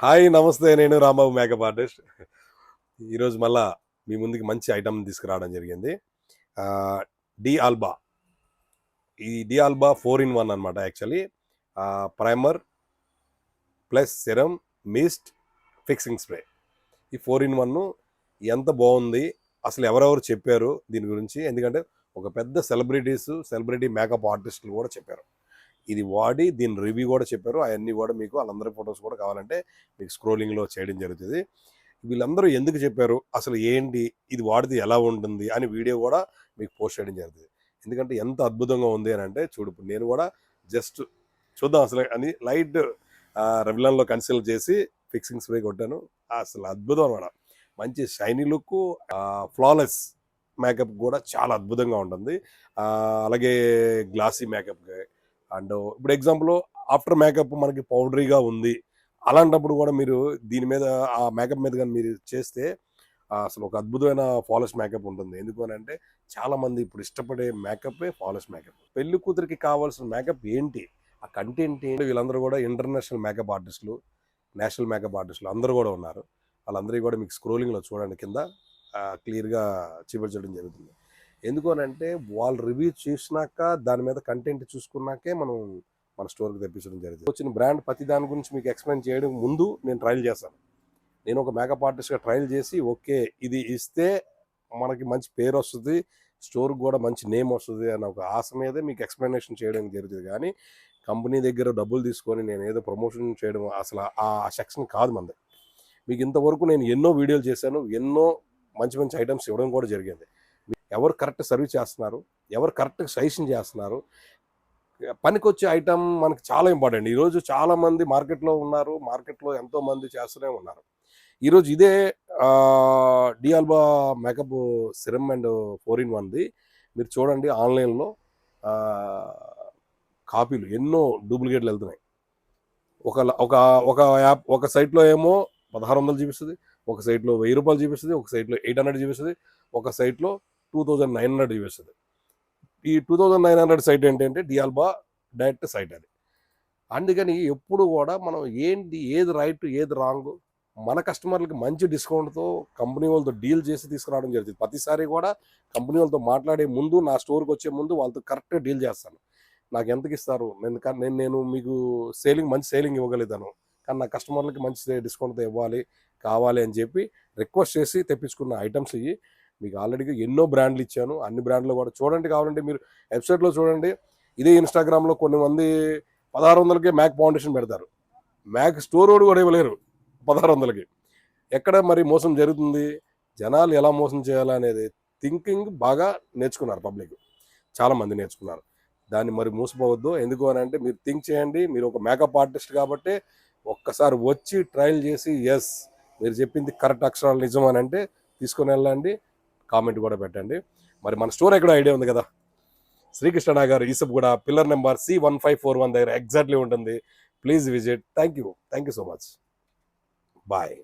Hi నమస్తే. నేను Rambabu makeup artist. ఈరోజు మళ్ళా మీ ముందుకి మంచి ఐటమ్ తీసుకురావడం జరిగింది. Ah, D Alba. ఈ డి ఆల్బా 4 ఇన్ 1 అనమాట actually. Primer plus serum, mist, fixing spray. ఈ 4 ఇన్ 1 ఎంత బాగుంది, అసలు ఎవరెవరు చెప్పారు దీని గురించి. ఎందుకంటే ఒక పెద్ద సెలబ్రిటీ మేకప్ ఆర్టిస్టులు కూడా చెప్పారు. ఇది వాడి దీని రివ్యూ కూడా చెప్పారు. అవన్నీ కూడా మీకు వాళ్ళందరి ఫొటోస్ కూడా కావాలంటే మీకు స్క్రోలింగ్లో చేయడం జరుగుతుంది. వీళ్ళందరూ ఎందుకు చెప్పారు, అసలు ఏంటి, ఇది వాడితే ఎలా ఉంటుంది అని వీడియో కూడా మీకు పోస్ట్ చేయడం జరుగుతుంది. ఎందుకంటే ఎంత అద్భుతంగా ఉంది అని అంటే చూడు, ఇప్పుడు నేను కూడా జస్ట్ చూద్దాం అసలు అని లైట్ రెవ్లాన్లో కన్సిల్ చేసి ఫిక్సింగ్ స్ప్రే కొట్టాను. అసలు అద్భుతం అనమాట. మంచి షైనీ లుక్, ఫ్లాలెస్ మేకప్ కూడా చాలా అద్భుతంగా ఉంటుంది. అలాగే గ్లాసీ మేకప్ అండ్ ఇప్పుడు ఎగ్జాంపుల్ ఆఫ్టర్ మేకప్ మనకి పౌడరీగా ఉంది, అలాంటప్పుడు కూడా మీరు దీని మీద ఆ మేకప్ మీద కానీ మీరు చేస్తే అసలు ఒక అద్భుతమైన ఫాలెస్ మేకప్ ఉంటుంది. ఎందుకు అని అంటే చాలామంది ఇప్పుడు ఇష్టపడే మేకపే ఫాలెస్ మేకప్. పెళ్లి కూతురికి కావాల్సిన మేకప్ ఏంటి, ఆ కంటెంట్ ఏంటి, వీళ్ళందరూ కూడా ఇంటర్నేషనల్ మేకప్ ఆర్టిస్టులు, నేషనల్ మేకప్ ఆర్టిస్టులు అందరూ కూడా ఉన్నారు. వాళ్ళందరికీ కూడా మీకు స్క్రోలింగ్లో చూడండి కింద క్లియర్గా చూపించడం జరుగుతుంది. ఎందుకు అని అంటే వాళ్ళు రివ్యూ చూసినాక దాని మీద కంటెంట్ చూసుకున్నాకే మనం మన స్టోర్కి తెప్పించడం జరిగింది. వచ్చిన బ్రాండ్ ప్రతి దాని గురించి మీకు ఎక్స్ప్లెయిన్ చేయడం ముందు నేను ట్రయల్ చేస్తాను. నేను ఒక మేకప్ ఆర్టిస్ట్గా ట్రయల్ చేసి ఓకే ఇది ఇస్తే మనకి మంచి పేరు వస్తుంది, స్టోర్కి కూడా మంచి నేమ్ వస్తుంది అన్న ఒక ఆశ మీదే మీకు ఎక్స్ప్లెనేషన్ చేయడం జరుగుతుంది. కానీ కంపెనీ దగ్గర డబ్బులు తీసుకొని నేను ఏదో ప్రమోషన్ చేయడం అసలు ఆ సెక్షన్ కాదు మంది. మీకు ఇంతవరకు నేను ఎన్నో వీడియోలు చేశాను, ఎన్నో మంచి మంచి ఐటమ్స్ ఇవ్వడం కూడా జరిగింది. ఎవరు కరెక్ట్ సర్వీస్ చేస్తున్నారు, ఎవరు కరెక్ట్ సజెషన్ చేస్తున్నారు, పనికొచ్చే ఐటమ్ మనకి చాలా ఇంపార్టెంట్. ఈరోజు చాలామంది మార్కెట్లో ఉన్నారు, మార్కెట్లో ఎంతోమంది చేస్తూనే ఉన్నారు. ఈరోజు ఇదే d'Alba makeup serum and 4 in 1ది మీరు చూడండి. ఆన్లైన్లో కాపీలు ఎన్నో డూప్లికేట్లు వెళ్తున్నాయి. ఒక ఒక ఒక యాప్ ఒక సైట్లో ఏమో 1600 చూపిస్తుంది, ఒక సైట్లో 1000 రూపాయలు చూపిస్తుంది, ఒక సైట్లో 800 చూపిస్తుంది, ఒక సైట్లో 2900 చూపిస్తుంది. ఈ 2900 సైట్ ఏంటంటే డి ఆల్బా డైరెక్ట్ సైట్ అది. అందుకని ఎప్పుడు కూడా మనం ఏంటి, ఏది రైట్ ఏది రాంగ్, మన కస్టమర్లకి మంచి డిస్కౌంట్తో కంపెనీ వాళ్ళతో డీల్ చేసి తీసుకురావడం జరుగుతుంది. ప్రతిసారి కూడా కంపెనీ వాళ్ళతో మాట్లాడే ముందు, నా స్టోర్కి వచ్చే ముందు వాళ్ళతో కరెక్ట్గా డీల్ చేస్తాను. నాకు ఎంతకి ఇస్తారు, నేను మీకు మంచి సేలింగ్ ఇవ్వగలుగుతాను, కానీ నా కస్టమర్లకి మంచి డిస్కౌంట్తో ఇవ్వాలి కావాలి అని చెప్పి రిక్వెస్ట్ చేసి తెప్పించుకున్న ఐటమ్స్ ఇవి. మీకు ఆల్రెడీగా ఎన్నో బ్రాండ్లు ఇచ్చాను, అన్ని బ్రాండ్లు కూడా చూడండి. కావాలంటే మీరు వెబ్సైట్లో చూడండి. ఇదే ఇన్స్టాగ్రామ్లో కొన్ని మంది 1600కే మ్యాక్ ఫౌండేషన్ పెడతారు, మ్యాక్ స్టోర్ కూడా ఇవ్వలేరు 1600కి. ఎక్కడ మరి మోసం జరుగుతుంది, జనాలు ఎలా మోసం చేయాలనేది థింకింగ్ బాగా నేర్చుకున్నారు, పబ్లిక్ చాలామంది నేర్చుకున్నారు. దాన్ని మరి మోసపోవద్దు. ఎందుకు అని అంటే మీరు థింక్ చేయండి. మీరు ఒక మేకప్ ఆర్టిస్ట్ కాబట్టి ఒక్కసారి వచ్చి ట్రయల్ చేసి ఎస్ మీరు చెప్పింది కరెక్ట్ అక్షరాలు నిజం అని అంటే తీసుకొని వెళ్ళండి, కామెంట్ కూడా పెట్టండి. మరి మన స్టోర్ ఎక్కడ ఐడియా ఉంది కదా, శ్రీకృష్ణ నగర్ ఈసబ్గూడ పిల్లర్ నెంబర్ C1541 దగ్గర ఎగ్జాక్ట్లీ ఉంటుంది. Please visit. Thank you so much. Bye.